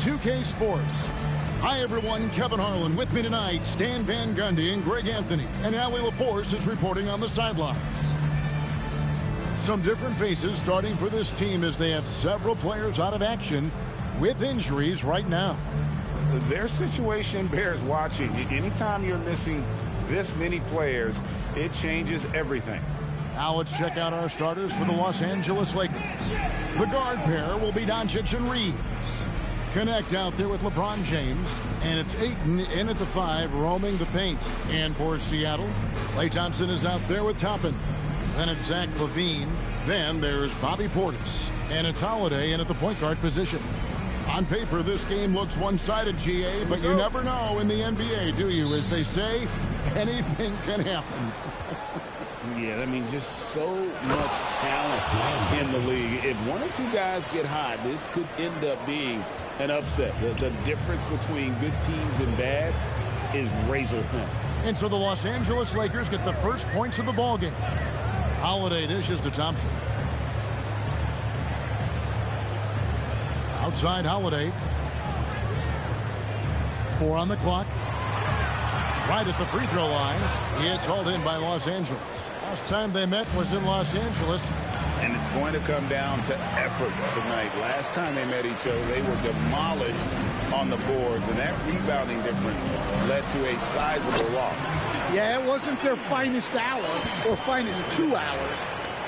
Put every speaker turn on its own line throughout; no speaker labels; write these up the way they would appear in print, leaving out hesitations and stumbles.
2K Sports. Hi, everyone. Kevin Harlan with me tonight. Stan Van Gundy and Greg Anthony. And Ali LaForce is reporting on the sidelines. Some different faces starting for this team as they have several players out of action with injuries right now.
Their situation bears watching. Anytime you're missing this many players, it changes everything.
Now let's check out our starters for the Los Angeles Lakers. The guard pair will be Doncic and Reeves. Connect out there with LeBron James. And it's Ayton in at the 5, roaming the paint. And for Seattle, Klay Thompson is out there with Toppin. Then it's Zach LaVine. Then there's Bobby Portis. And it's Holiday in at the point guard position. On paper, this game looks one-sided, GA, but you never know in the NBA, do you? As they say, anything can happen.
Yeah, that means just so much talent in the league. If one or two guys get hot, this could end up being an upset. The difference between good teams and bad is razor thin.
And so the Los Angeles Lakers get the first points of the ballgame. Holiday dishes to Thompson. Outside Holiday. 4 on the clock. Right at the free throw line. It's hauled in by Los Angeles. Last time they met was in Los Angeles.
And it's going to come down to effort tonight. Last time they met each other, they were demolished on the boards. And that rebounding difference led to a sizable loss.
Yeah, it wasn't their finest hour or finest 2 hours.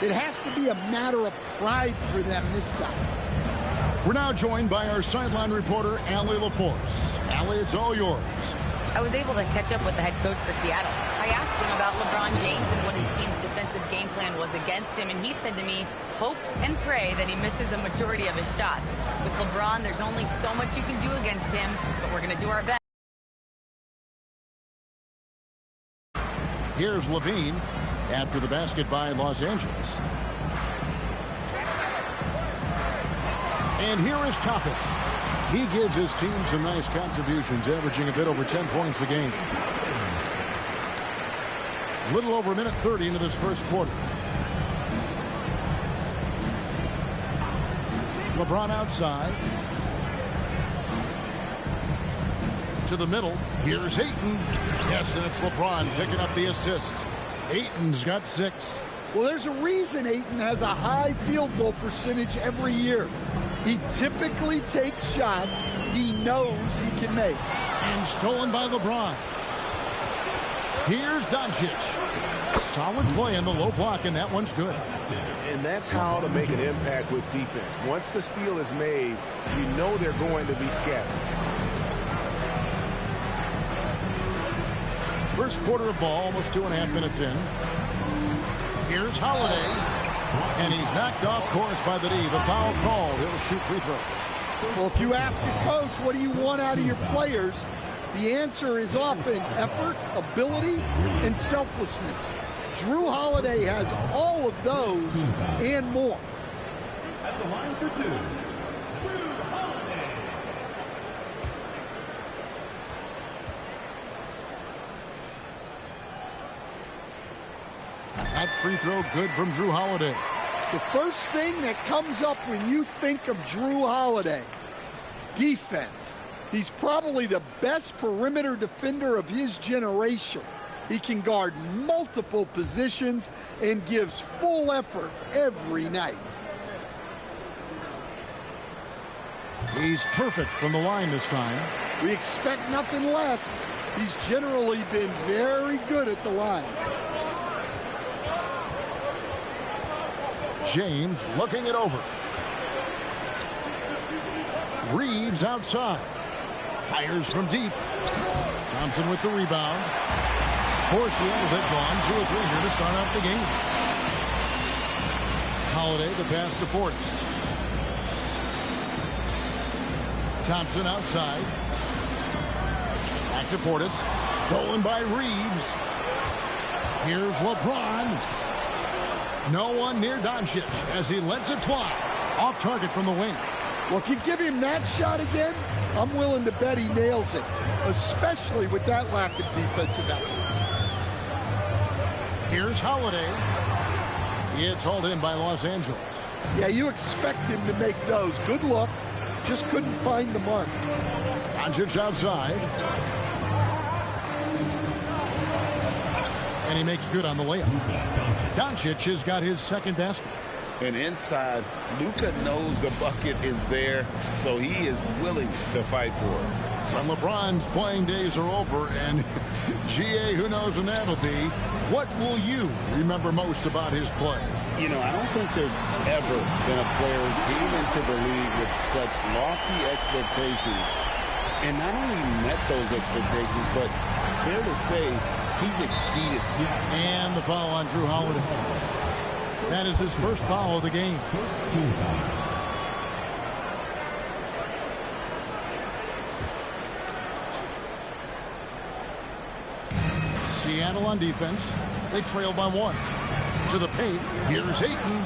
It has to be a matter of pride for them this time.
We're now joined by our sideline reporter, Ali LaForce. Ali, it's all yours.
I was able to catch up with the head coach for Seattle. I asked him about LeBron James and what his team's defensive game plan was against him, and he said to me, hope and pray that he misses a majority of his shots. With LeBron, there's only so much you can do against him, but we're going to do our best.
Here's LaVine after the basket by Los Angeles. And here is Toppin. He gives his team some nice contributions, averaging a bit over 10 points a game. A little over a minute 30 into this first quarter. LeBron outside. To the middle. Here's Ayton. Yes, and it's LeBron picking up the assist. Ayton's got 6.
Well, there's a reason Ayton has a high field goal percentage every year. He typically takes shots he knows he can make.
And stolen by LeBron. Here's Doncic. Solid play in the low block, and that one's good.
And that's how to make an impact with defense. Once the steal is made, you know they're going to be scattered.
First quarter of ball, almost 2.5 minutes in. Here's Holiday. And he's knocked off course by the D. The foul called. He'll shoot free throws.
Well, if you ask your coach, what do you want out of your players? The answer is often effort, ability, and selflessness. Jrue Holiday has all of those and more.
At the line for 2, Jrue Holiday.
That free throw good from Jrue Holiday.
The first thing that comes up when you think of Jrue Holiday, defense. He's probably the best perimeter defender of his generation. He can guard multiple positions and gives full effort every night.
He's perfect from the line this time.
We expect nothing less. He's generally been very good at the line.
James looking it over. Reeves outside. Fires from deep. Thompson with the rebound. For Seattle, they've gone 2 or 3 here to start out the game. Holiday, the pass to Portis. Thompson outside. Back to Portis. Stolen by Reeves. Here's LeBron. No one near Doncic as he lets it fly. Off target from the wing.
Well, if you give him that shot again, I'm willing to bet he nails it, especially with that lack of defensive effort.
Here's Holiday. It's hauled in by Los Angeles.
Yeah, you expect him to make those. Good look. just couldn't find the mark.
Doncic outside. And he makes good on the layup. Doncic has got his second basket.
And inside, Luka knows the bucket is there, so he is willing to fight for it.
When LeBron's playing days are over, and GA, who knows when that'll be, what will you remember most about his play?
You know, I don't think there's ever been a player who came into the league with such lofty expectations and not only met those expectations, but fair to say, he's exceeded.
And the foul on Drew Holiday. That is his first foul of the game. Seattle on defense. They trail by 1. To the paint. Here's Ayton.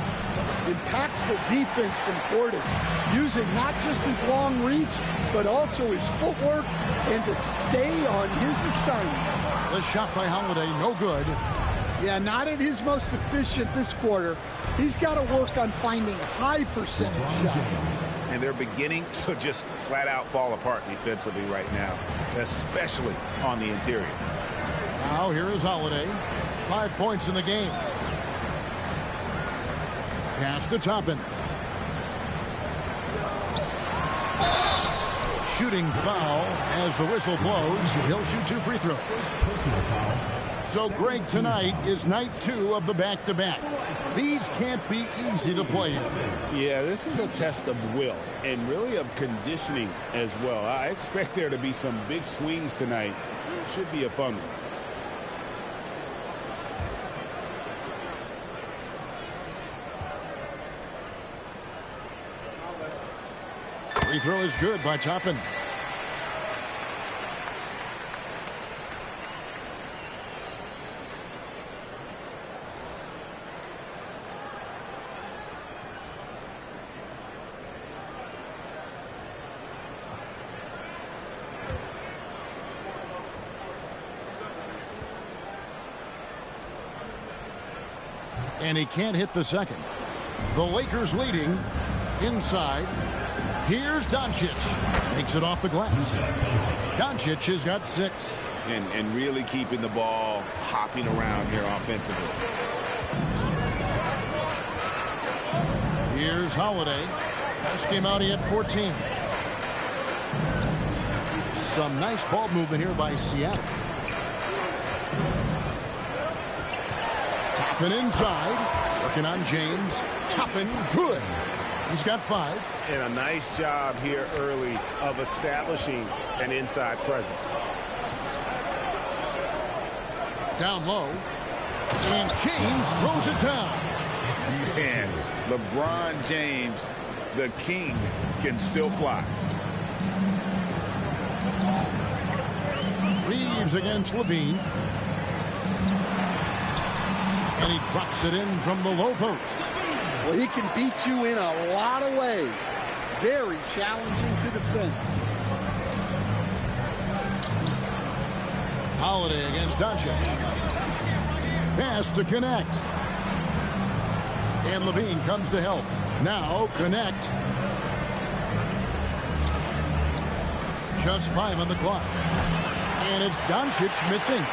Impactful defense from Portis, using not just his long reach, but also his footwork and to stay on his assignment.
The shot by Holiday, no good.
Yeah, not at his most efficient this quarter. He's got to work on finding high percentage shots.
And they're beginning to just flat out fall apart defensively right now, especially on the interior.
Now here is Holiday. 5 points in the game. Pass to Toppin. Shooting foul as the whistle blows. He'll shoot 2 free throws. So, Greg, tonight is night 2 of the back-to-back. These can't be easy to play in.
Yeah, this is a test of will and really of conditioning as well. I expect there to be some big swings tonight. Should be a fun one.
Free throw is good by Toppin. And he can't hit the second. The Lakers leading inside. Here's Doncic. Makes it off the glass. Doncic has got 6.
And really keeping the ball hopping around here offensively.
Here's Holiday. Last game out, he had 14. Some nice ball movement here by Seattle. Toppin inside. Working on James. Toppin, good. He's got 5.
And a nice job here early of establishing an inside presence.
Down low. And James throws it down.
Man, LeBron James, the king, can still fly.
Reeves against Levine. And he drops it in from the low post.
Well, he can beat you in a lot of ways. Very challenging to defend.
Holiday against Doncic. Pass to connect. And Levine comes to help. Now connect. Just 5 on the clock. And it's Doncic missing.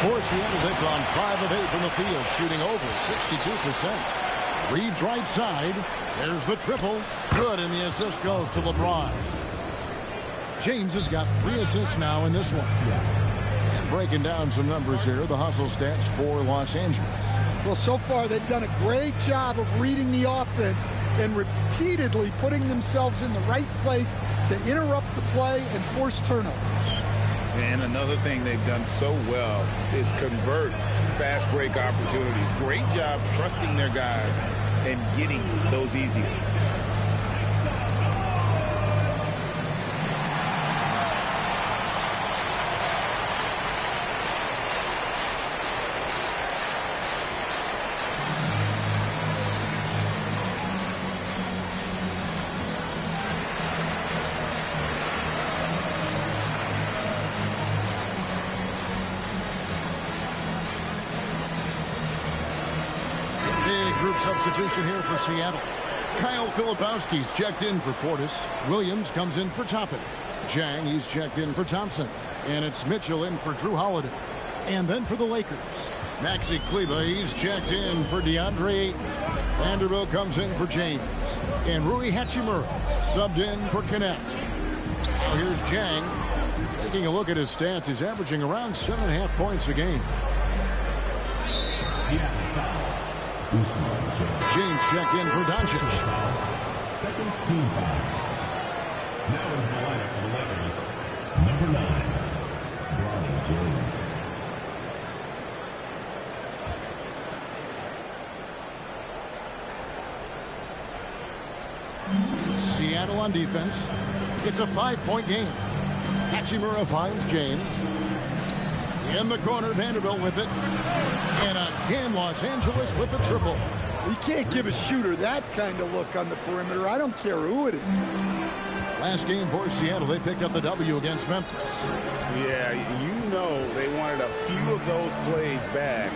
For Seattle, they've gone 5 of 8 from the field, shooting over 62%. Reeves right side. There's the triple. Good, and the assist goes to LeBron. James has got 3 assists now in this one. And breaking down some numbers here, the hustle stats for Los Angeles.
Well, so far they've done a great job of reading the offense and repeatedly putting themselves in the right place to interrupt the play and force turnovers.
And another thing they've done so well is convert fast break opportunities. Great job trusting their guys and getting those easy ones.
Substitution here for Seattle. Kyle Filipowski's checked in for Portis. Williams comes in for Toppin. Jang, he's checked in for Thompson. And it's Mitchell in for Drew Holiday. And then for the Lakers, Maxi Kleber, he's checked in for DeAndre Ayton. Vanderbilt comes in for James. And Rui Hachimura subbed in for Connect. Now here's Jang. Taking a look at his stats, he's averaging around 7.5 points a game. James checked in for Doncic.
Second team foul. Now in the lineup for the Lakers, number 9, Bronny James.
Seattle on defense. It's a 5-point game. Hachimura finds James. In the corner, Vanderbilt with it. And again, Los Angeles with the triple.
You can't give a shooter that kind of look on the perimeter. I don't care who it is.
Last game for Seattle, they picked up the W against Memphis.
Yeah, you know they wanted a few of those plays back.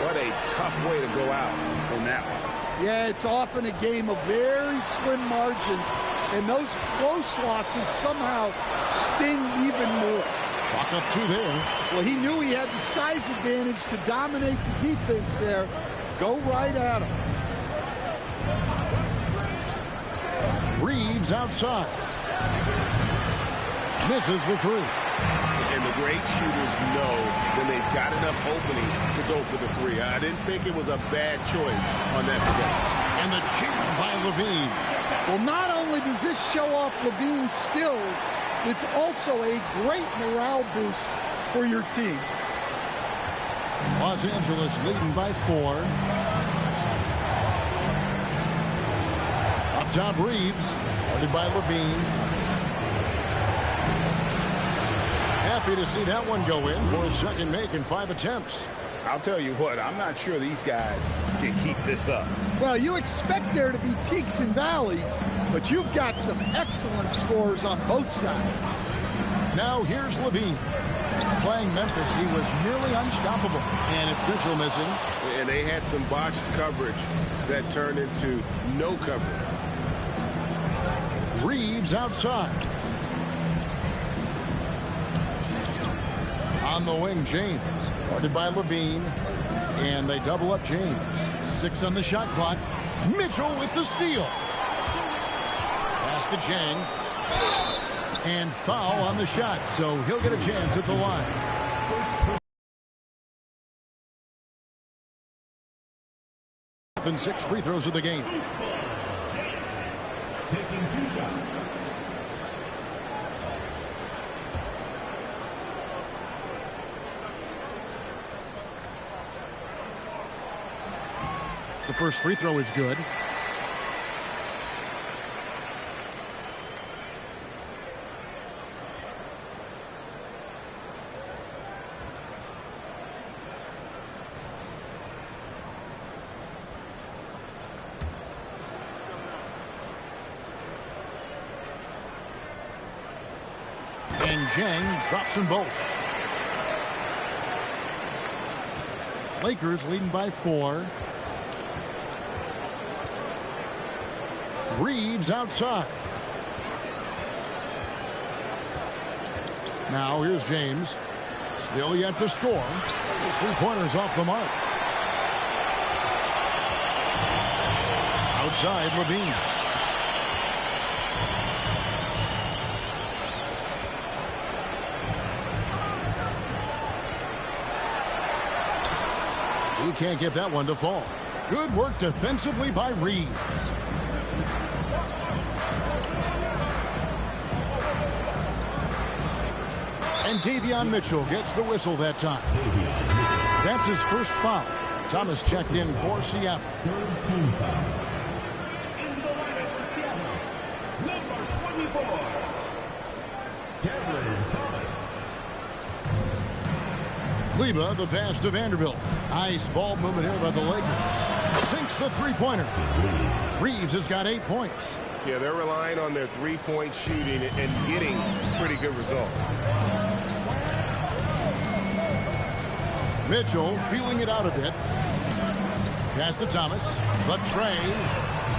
What a tough way to go out in that one.
Yeah, it's often a game of very slim margins, and those close losses somehow sting even more.
Chalk up 2 there.
Well, he knew he had the size advantage to dominate the defense there. Go right at him.
Reeves outside. Misses the 3.
And the great shooters know when they've got enough opening to go for the 3. I didn't think it was a bad choice on that possession.
And the jam by Levine.
Well, not only does this show off Levine's skills, it's also a great morale boost for your team.
Los Angeles leading by 4. Up top, Reeves. Guarded by Levine. Happy to see that one go in for a second make in 5 attempts.
I'll tell you what, I'm not sure these guys can keep this up.
Well, you expect there to be peaks and valleys, but you've got some excellent scores on both sides.
Now here's Levine. Playing Memphis, he was nearly unstoppable. And it's Mitchell missing.
And they had some botched coverage that turned into no coverage.
Reeves outside. On the wing, James. Guarded by Levine. And they double up James. 6 on the shot clock. Mitchell with the steal. Pass to Jang. And foul on the shot, so he'll get a chance at the line. Within 6 free throws of the game.
Taking 2 shots.
The first free throw is good. And Jang drops them both. Lakers leading by 4. Reeves outside. Now here's James. Still yet to score. His 3-pointers off the mark. Outside, Levine. He can't get that one to fall. Good work defensively by Reeves. And Davion Mitchell gets the whistle that time. That's his first foul. Thomas checked in for Seattle.
Third team foul. Into the lineup for Seattle, number 24, Cameron Thomas.
Kleber, the pass to Vanderbilt. Nice ball movement here by the Lakers. Sinks the 3-pointer. Reeves has got 8 points.
Yeah, they're relying on their 3-point shooting and getting pretty good results.
Mitchell feeling it out a bit. Pass to Thomas. The tray.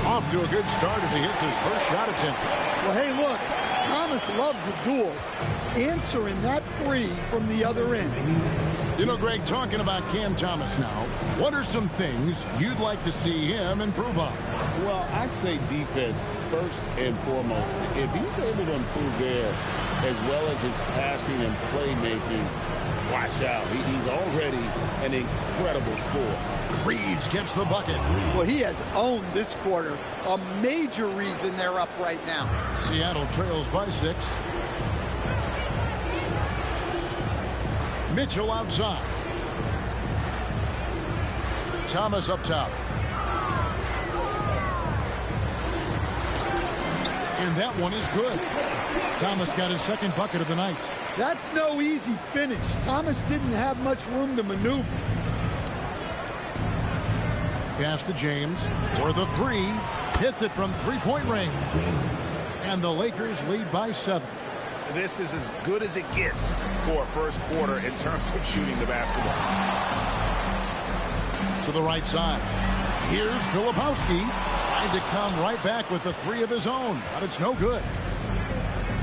Off to a good start as he hits his first shot attempt.
Well, hey, look, Thomas loves a duel. Answering that three from the other end.
You know, Greg, talking about Cam Thomas now, what are some things you'd like to see him improve on?
Well, I'd say defense first and foremost. If he's able to improve there, as well as his passing and playmaking, watch out. He's already an incredible scorer.
Reeves gets the bucket.
Well, he has owned this quarter. A major reason they're up right now.
Seattle trails by 6. Mitchell outside. Thomas up top. And that one is good. Thomas got his second bucket of the night.
That's no easy finish. Thomas didn't have much room to maneuver.
Pass to James for the three. Hits it from three-point range. And the Lakers lead by 7.
This is as good as it gets for a first quarter in terms of shooting the basketball.
To the right side. Here's Filipowski trying to come right back with the three of his own, but it's no good.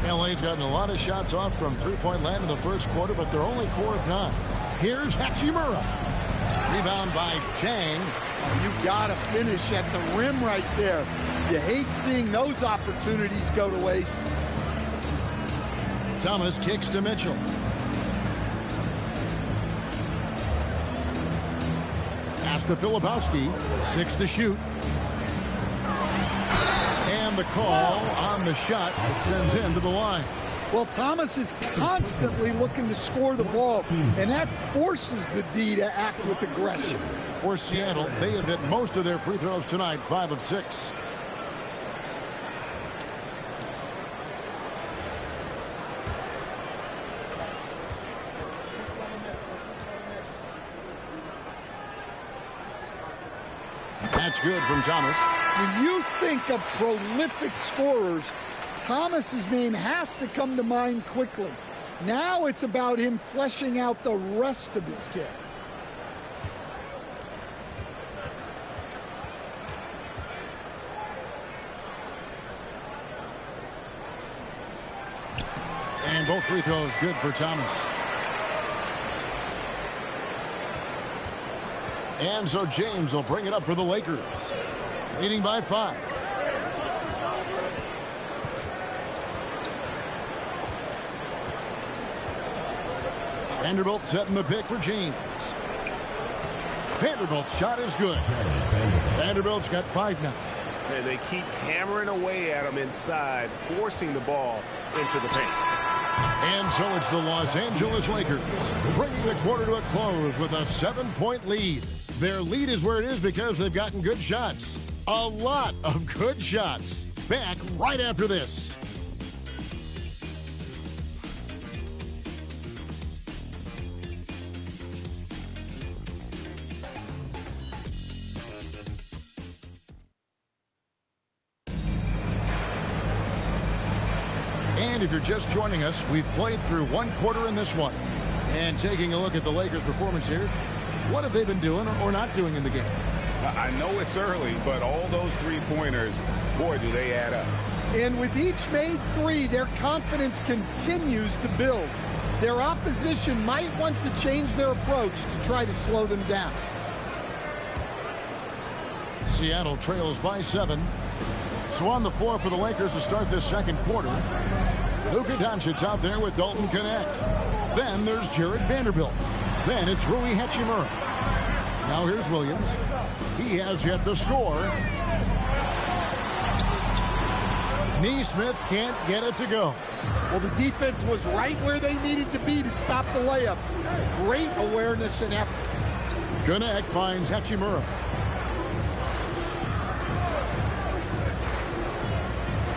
LA's gotten a lot of shots off from three-point land in the first quarter, but they're only 4 of 9. Here's Hachimura. Rebound by Chang.
You gotta finish at the rim right there. You hate seeing those opportunities go to waste.
Thomas kicks to Mitchell. Pass to Filipowski. 6 to shoot. And the call on the shot that sends him to the line.
Well, Thomas is constantly looking to score the ball, and that forces the D to act with aggression.
For Seattle, they have hit most of their free throws tonight, 5 of 6. That's good from Thomas.
When you think of prolific scorers, Thomas's name has to come to mind quickly. Now it's about him fleshing out the rest of his game.
And both free throws good for Thomas. And so James will bring it up for the Lakers. Leading by 5. Vanderbilt setting the pick for James. Vanderbilt's shot is good. Vanderbilt's got 5 now.
And they keep hammering away at him inside, forcing the ball into the paint.
And so it's the Los Angeles Lakers bringing the quarter to a close with a 7-point lead. Their lead is where it is because they've gotten good shots. A lot of good shots. Back right after this. And if you're just joining us, we've played through 1 quarter in this one. And taking a look at the Lakers' performance here, what have they been doing or not doing in the game?
I know it's early, but all those three-pointers, boy, do they add up.
And with each made 3, their confidence continues to build. Their opposition might want to change their approach to try to slow them down.
Seattle trails by 7. So on the floor for the Lakers to start this second quarter, Luka Doncic out there with Dalton Connect. Then there's Jared Vanderbilt. Then it's Rui Hachimura. Now here's Williams. He has yet to score. Neesmith can't get it to go.
Well, the defense was right where they needed to be to stop the layup. Great awareness and effort.
Connect finds Hachimura.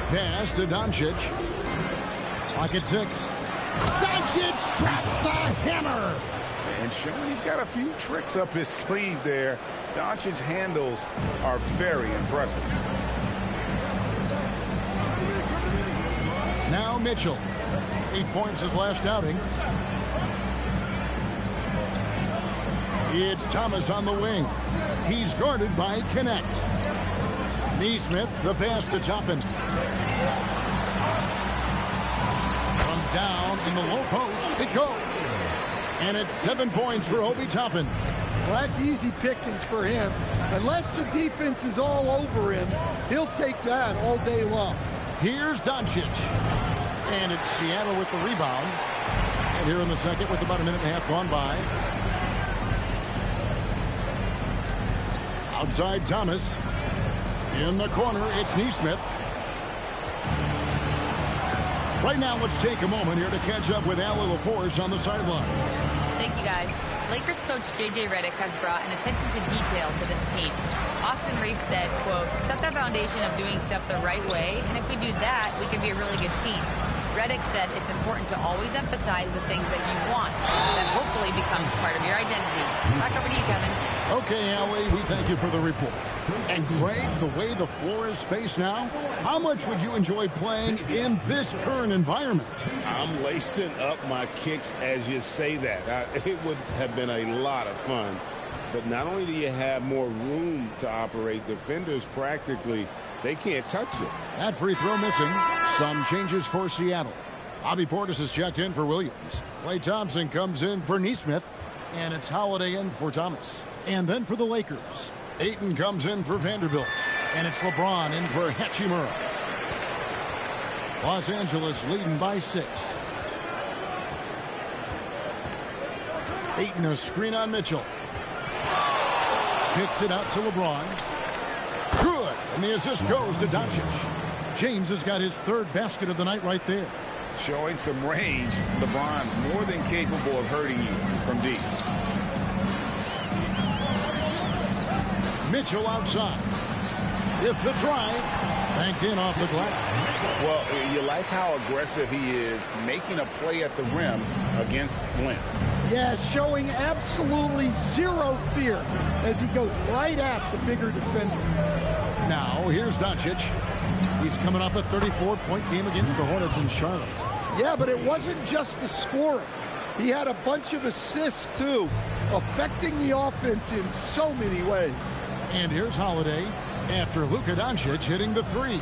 Pass to Doncic. Pocket 6. Doncic drops the hammer.
And showing he's got a few tricks up his sleeve there. Doncic's handles are very impressive.
Now Mitchell. 8 points his last outing. It's Thomas on the wing. He's guarded by Connect. Neesmith, the pass to Toppin. From down in the low post, it goes. And it's 7 points for Obi Toppin.
Well, that's easy pickings for him. Unless the defense is all over him, he'll take that all day long.
Here's Doncic. And it's Seattle with the rebound. And here in the second with about a minute and a half gone by. Outside Thomas. In the corner, it's Neesmith. Right now, let's take a moment here to catch up with Al LaForce on the sidelines.
Thank you, guys. Lakers coach J.J. Redick has brought an attention to detail to this team. Austin Reeves said, quote, set the foundation of doing stuff the right way, and if we do that, we can be a really good team. Redick said it's important to always emphasize the things that you want. That hopefully becomes part of your identity. Back over to you, Kevin.
Okay, Allie, we thank you for the report. And Greg, the way the floor is spaced now, how much would you enjoy playing in this current environment?
I'm lacing up my kicks as you say that. It would have been a lot of fun. But not only do you have more room to operate, defenders practically, they can't touch you.
That free throw missing. Some changes for Seattle. Bobby Portis is checked in for Williams. Klay Thompson comes in for Neesmith. And it's Holiday in for Thomas. And then for the Lakers, Ayton comes in for Vanderbilt. And it's LeBron in for Hachimura. Los Angeles leading by 6. Ayton a screen on Mitchell. Kicks it out to LeBron. Good. And the assist goes to Doncic. James has got his 3rd basket of the night right there.
Showing some range. LeBron more than capable of hurting you from deep.
Mitchell outside. If the drive, banked in off the glass.
Well, you like how aggressive he is making a play at the rim against length.
Yeah, showing absolutely zero fear as he goes right at the bigger defender.
Now, here's Doncic. He's coming off a 34-point game against the Hornets in Charlotte.
Yeah, but it wasn't just the scoring. He had a bunch of assists, too, affecting the offense in so many ways.
And here's Holiday after Luka Doncic hitting the 3.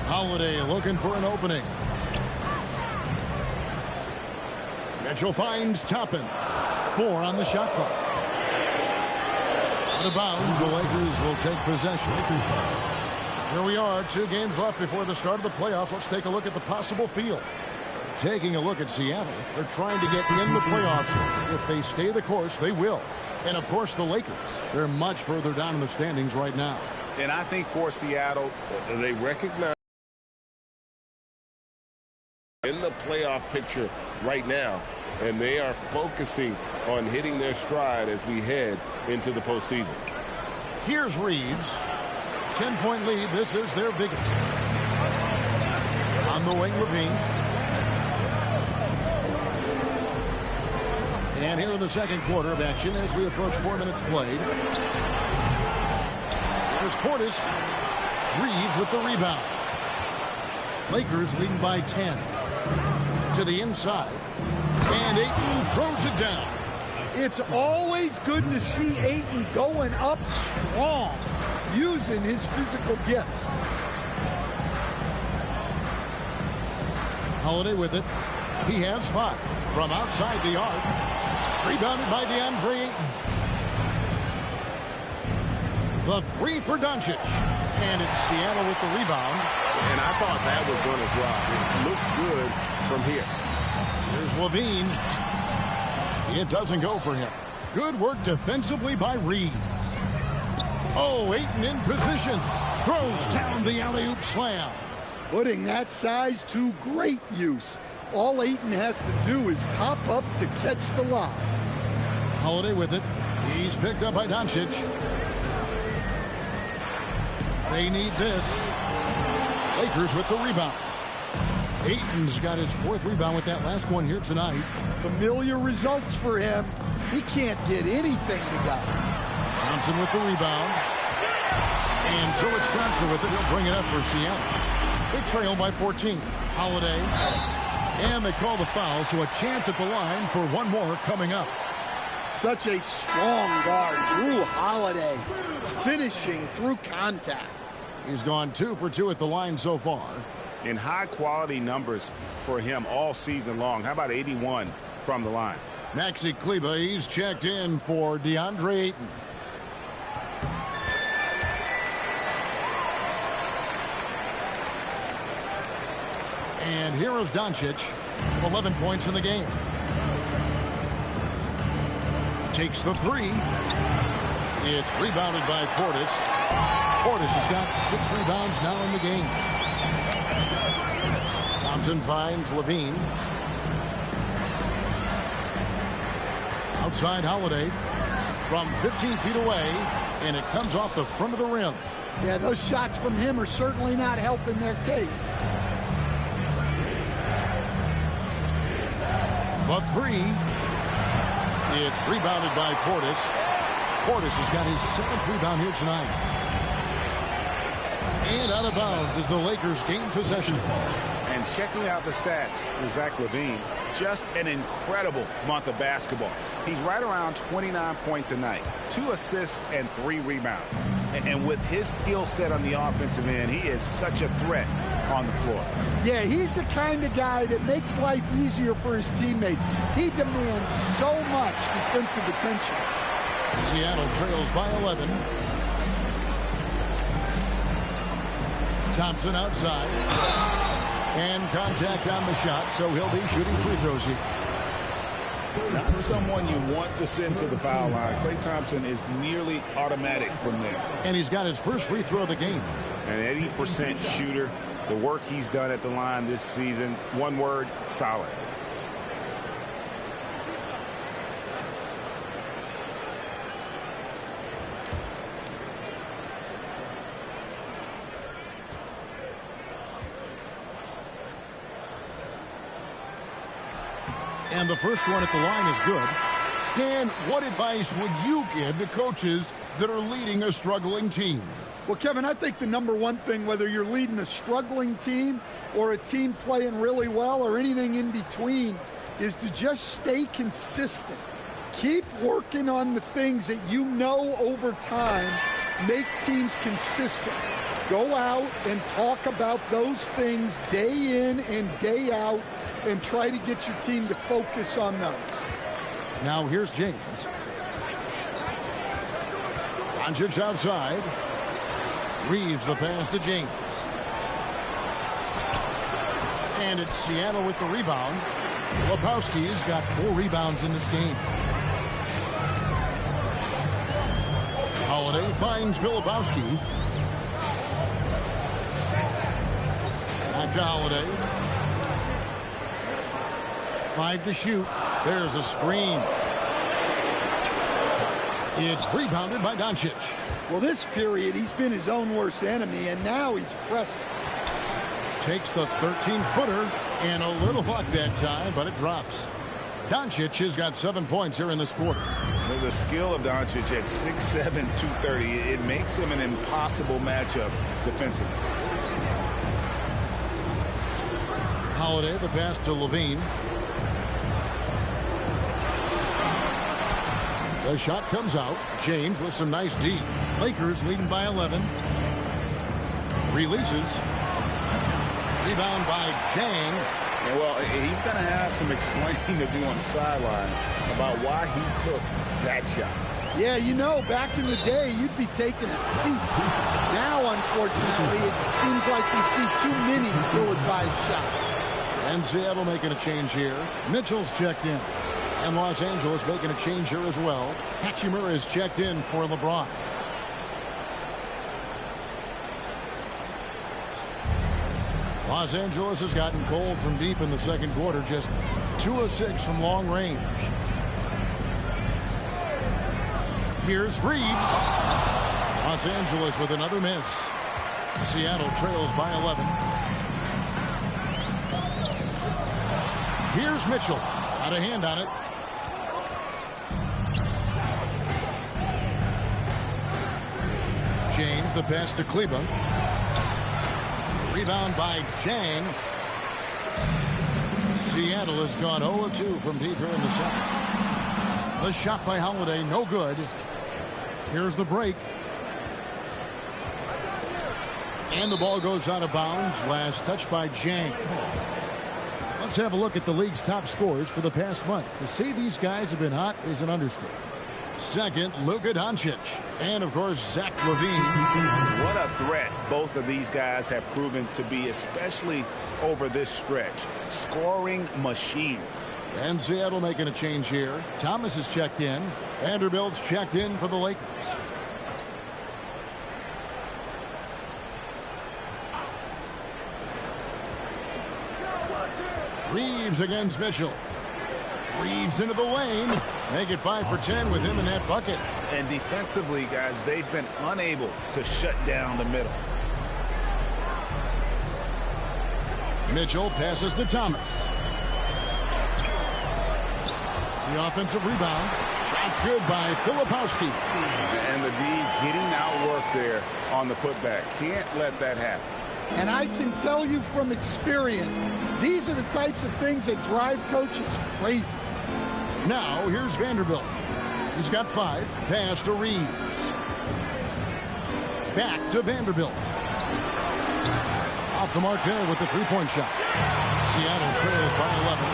Holiday looking for an opening. Mitchell finds Toppin. 4 on the shot clock. Out of bounds, the Lakers will take possession. Here we are, 2 games left before the start of the playoffs. Let's take a look at the possible field. Taking a look at Seattle, they're trying to get in the playoffs. If they stay the course, they will. And, of course, the Lakers, they're much further down in the standings right now.
And I think for Seattle, they recognize in the playoff picture right now, and they are focusing on hitting their stride as we head into the postseason.
Here's Reeves. 10-point lead. This is their biggest. On the wing, Levine. And here in the second quarter of action as we approach 4 minutes played. Here's Portis. Reeves with the rebound. Lakers leading by 10. To the inside. And Ayton throws it down.
It's always good to see Ayton going up strong, using his physical gifts.
Holiday with it. He has 5 from outside the arc. Rebounded by DeAndre Ayton. The 3 for Doncic. And it's Seattle with the rebound.
And I thought that was going to drop. It looked good from here.
Here's Levine. It doesn't go for him. Good work defensively by Reeves. Oh, Ayton in position. Throws down the alley-oop slam.
Putting that size to great use. All Ayton has to do is pop up to catch the lob.
Holiday with it. He's picked up by Doncic. They need this. Lakers with the rebound. Ayton's got his 4th rebound with that last one here tonight.
Familiar results for him. He can't get anything together.
Thompson with the rebound. And so it's Thompson with it. He'll bring it up for Seattle. They trail by 14. Holiday. And they call the foul, so a chance at the line for one more coming up.
Such a strong guard. Drew Holiday finishing through contact.
He's gone 2 for 2 at the line so far.
In high-quality numbers for him all season long. How about 81 from the line?
Maxi Kleber, he's checked in for DeAndre Ayton. And here is Doncic, 11 points in the game. Takes the 3. It's rebounded by Portis. Portis has got 6 rebounds now in the game. Thompson finds Levine. Outside Holiday from 15 feet away, and it comes off the front of the rim.
Yeah, those shots from him are certainly not helping their case.
The 3. It's rebounded by Portis. Portis has got his 7th rebound here tonight. And out of bounds as the Lakers gain possession.
And checking out the stats for Zach LaVine, just an incredible month of basketball. He's right around 29 points a night, 2 assists and 3 rebounds. And with his skill set on the offensive end, he is such a threat on the floor.
Yeah, he's the kind of guy that makes life easier for his teammates. He demands so much defensive attention.
Seattle trails by 11. Thompson outside. And contact on the shot, so he'll be shooting free throws here.
Not someone you want to send to the foul line. Klay Thompson is nearly automatic from there.
And he's got his first free throw of the game.
An 80% shooter. The work he's done at the line this season, one word, solid.
And the first one at the line is good. Stan, what advice would you give to coaches that are leading a struggling team?
Well, Kevin, I think the number one thing, whether you're leading a struggling team or a team playing really well or anything in between, is to just stay consistent. Keep working on the things that you know over time make teams consistent. Go out and talk about those things day in and day out and try to get your team to focus on those.
Now here's James. Doncic outside. Reeves the pass to James. And it's Seattle with the rebound. Lebowski has got 4 rebounds in this game. Holiday finds Lebowski. Back to Holiday. 5 to shoot. There's a screen. It's rebounded by Doncic.
Well, this period, he's been his own worst enemy, and now he's pressing.
Takes the 13-footer, and a little luck that time, but it drops. Doncic has got 7 points here in this quarter.
The skill of Doncic at 6'7", 230, it makes him an impossible matchup defensively.
Holiday, the pass to Levine. The shot comes out. James with some nice D. Lakers leading by 11. Releases. Rebound by Chang.
Yeah, well, he's going to have some explaining to do on the sideline about why he took that shot.
Yeah, you know, back in the day, you'd be taking a seat. Now, unfortunately, it seems like we see too many ill-advised shots.
And Seattle making a change here. Mitchell's checked in. And Los Angeles making a change here as well. Hachimura is checked in for LeBron. Los Angeles has gotten cold from deep in the second quarter. Just 2 of 6 from long range. Here's Reeves. Los Angeles with another miss. Seattle trails by 11. Here's Mitchell. Got a hand on it. James, the pass to Kleber. Rebound by Chang. Seattle has gone 0-2 from deep here in the second. The shot by Holiday, no good. Here's the break. And the ball goes out of bounds. Last touch by Jang. Let's have a look at the league's top scorers for the past month. To say these guys have been hot is an understatement. Second, Luka Doncic. And, of course, Zach LaVine.
What a threat both of these guys have proven to be, especially over this stretch. Scoring machines.
And Seattle making a change here. Thomas is checked in. Vanderbilt's checked in for the Lakers. Reeves against Mitchell. Reeves into the lane. Make it 5 for 10 with him in that bucket.
And defensively, guys, they've been unable to shut down the middle.
Mitchell passes to Thomas. The offensive rebound. Shot's good by Filipowski.
And the D getting outworked there on the putback. Can't let that happen.
And I can tell you from experience, these are the types of things that drive coaches crazy.
Now, here's Vanderbilt. He's got 5. Pass to Reeves. Back to Vanderbilt. Off the mark there with the three-point shot. Seattle trails by 11.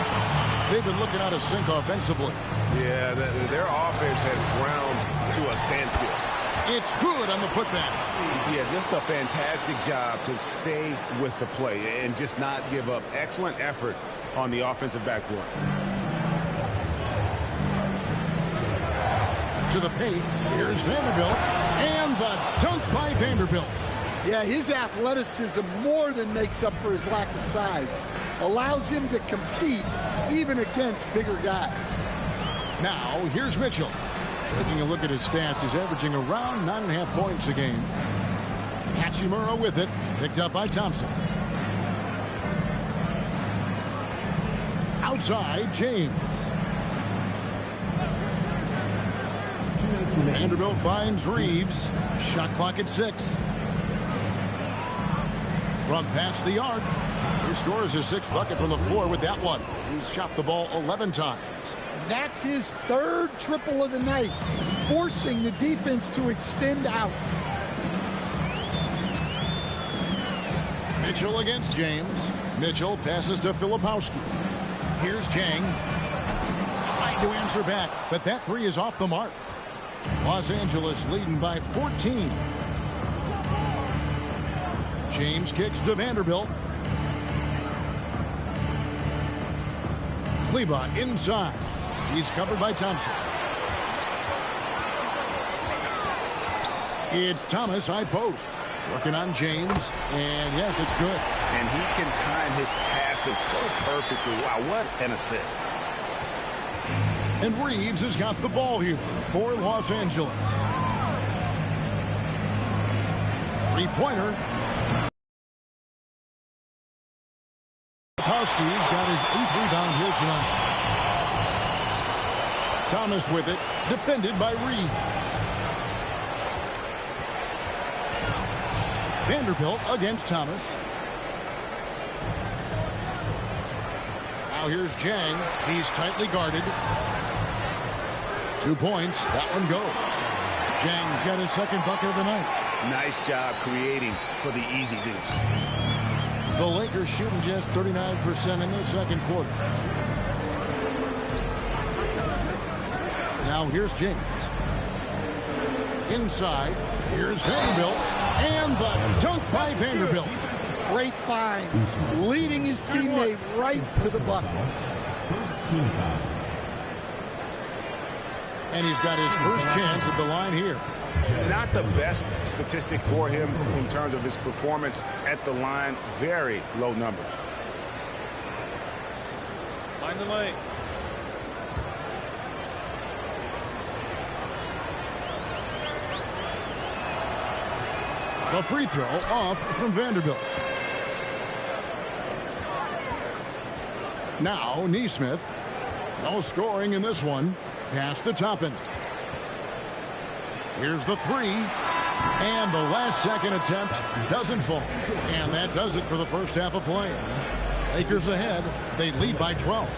They've been looking out of sync offensively.
Yeah, their offense has ground to a standstill.
It's good on the putback.
Yeah, just a fantastic job to stay with the play and just not give up. Excellent effort on the offensive backboard.
To the paint, here's Vanderbilt, and the dunk by Vanderbilt.
Yeah, his athleticism more than makes up for his lack of size. Allows him to compete even against bigger guys.
Now, here's Mitchell. Taking a look at his stats, he's averaging around 9.5 points a game. Hachimura with it, picked up by Thompson. Outside, James. Vanderbilt finds Reeves. Shot clock at 6. From past the arc. He scores his 6th bucket from the floor with that one. He's shot the ball 11 times.
That's his 3rd triple of the night, forcing the defense to extend out.
Mitchell against James. Mitchell passes to Filipowski. Here's Jang. Trying to answer back, but that 3 is off the mark. Los Angeles leading by 14. James kicks to Vanderbilt. Kleba inside. He's covered by Thompson. It's Thomas, high post. Working on James, and yes, it's good.
And he can time his passes so perfectly. Wow, what an assist.
And Reeves has got the ball here for Los Angeles. Three-pointer. Filipowski's got his 8th rebound here tonight. Thomas with it, defended by Reeves. Vanderbilt against Thomas. Now here's Jang. He's tightly guarded. 2 points. That one goes. Jang's got his 2nd bucket of the night.
Nice job creating for the easy deuce.
The Lakers shooting just 39% in the 2nd quarter. Now here's James. Inside. Here's Vanderbilt. And the dunk by Vanderbilt.
Great find. Leading his teammate right to the bucket.
First team foul.
And he's got his first chance at the line here.
Not the best statistic for him in terms of his performance at the line. Very low numbers.
Find the lane.
A free throw off from Vanderbilt. Now Neesmith. No scoring in this one. Pass to Toppin. Here's the 3. And the last second attempt doesn't fall. And that does it for the first half of play. Lakers ahead. They lead by 12.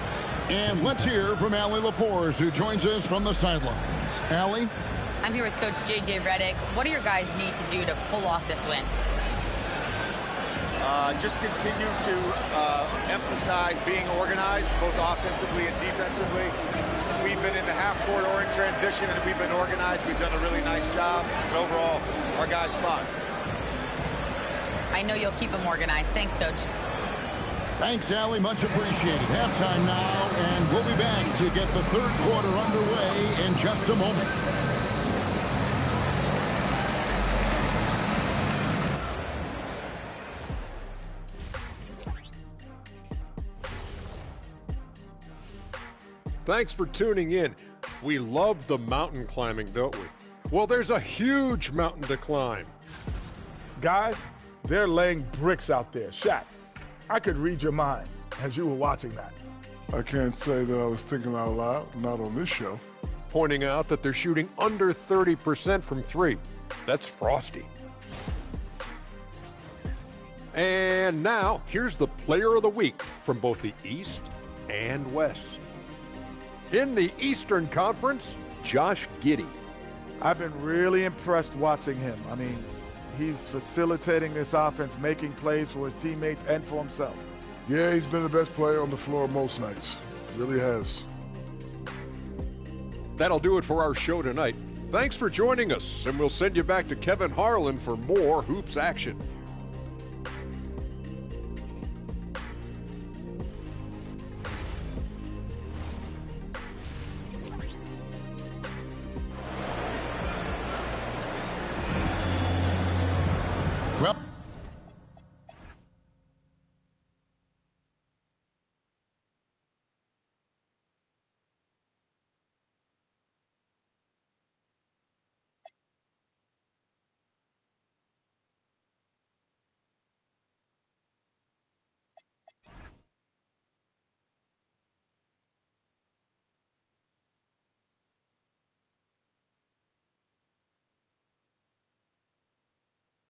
And let's hear from Allie LaForce, who joins us from the sidelines. Allie?
I'm here with Coach J.J. Redick. What do your guys need to do to pull off this win?
Just continue to emphasize being organized, both offensively and defensively. We've been in the half-court or in transition, and we've been organized. We've done a really nice job. And overall, our guys fought.
I know you'll keep them organized. Thanks, Coach.
Thanks, Allie. Much appreciated. Halftime now, and we'll be back to get the third quarter underway in just a moment.
Thanks for tuning in. We love the mountain climbing, don't we? Well, there's a huge mountain to climb.
Guys, they're laying bricks out there. Shaq, I could read your mind as you were watching that.
I can't say that I was thinking out loud, not on this show.
Pointing out that they're shooting under 30% from three. That's frosty. And now, here's the player of the week from both the East and West. In the Eastern Conference, Josh Giddey.
I've been really impressed watching him. I mean, he's facilitating this offense, making plays for his teammates and for himself.
Yeah, he's been the best player on the floor most nights. Really has.
That'll do it for our show tonight. Thanks for joining us, and we'll send you back to Kevin Harlan for more hoops action.